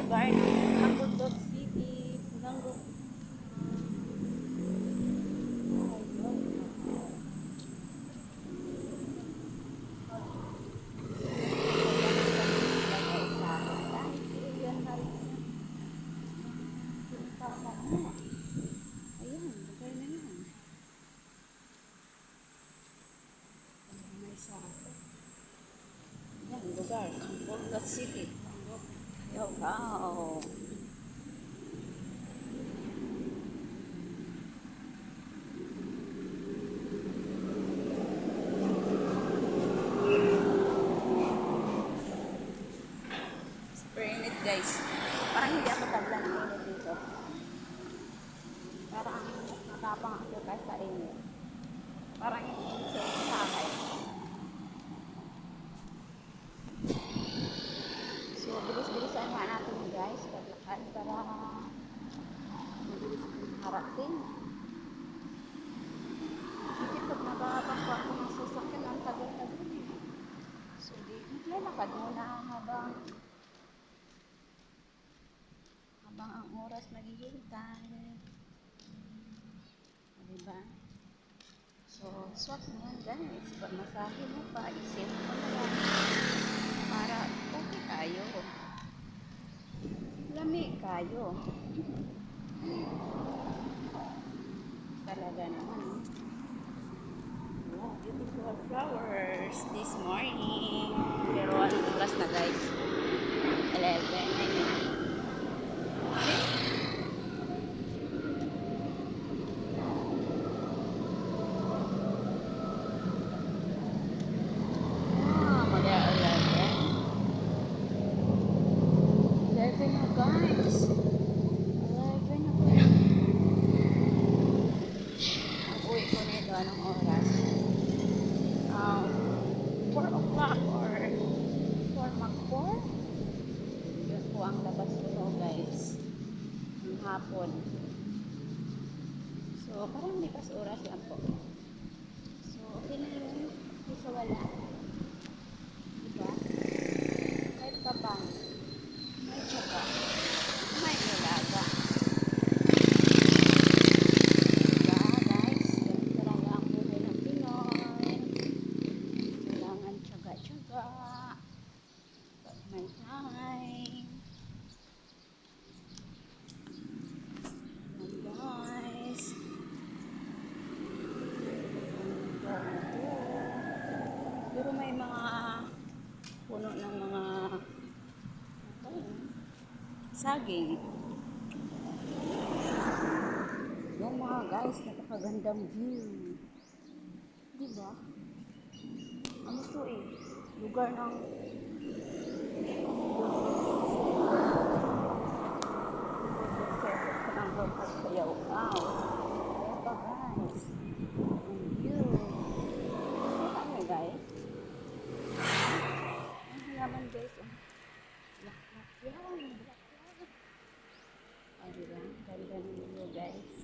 lugar ng Hamburg City. Hamburg. Ayun, lugar na yan. May sako. Yan, lugar. Hamburg City. Yo, wow. Super init guys. Parang hindi ako tablan ng init dito. Parang matapang ako kahit sa init. Parang init sa akin. So, bilis-bilisan nga natin guys. Paglakad para mabilis harating. Kasi pag nababangko ako ng sasakyan, ang tagal-tagal. So, maglalakad muna habang ang oras naghihintay. Diba? So, swak mo yan guys. Pag masahe mo pa, isip mo na lang para okay kayo. Lami kayo. Talaga naman. Wow, beautiful flowers this morning. Pero anong oras na guys? 11. Guys, 11 na po. Ang uwi ko nito, anong oras? 4 o'clock or 4 mag-4? Yun po ang labas ko guys. Ang hapon. So, parang lipas oras lang po. So, okay na yun. Isa wala. Diba? Kahit pa bang may tsaka. May nalaga. Diba guys? Ganun talaga ang buhay ng Pinoy. Kailangan tsaga-tsaga. Pag may time. And guys. Pero may mga puno ng mga saging. Yan mga guys, napakagandang view. Diba? Ano to eh? Lugar ng Pagkayaw. Wow. Kaya pa guys. Ang view. Ano guys? Ang halaman guys. Black. Yan. Black. Diba? Ganda ng view guys.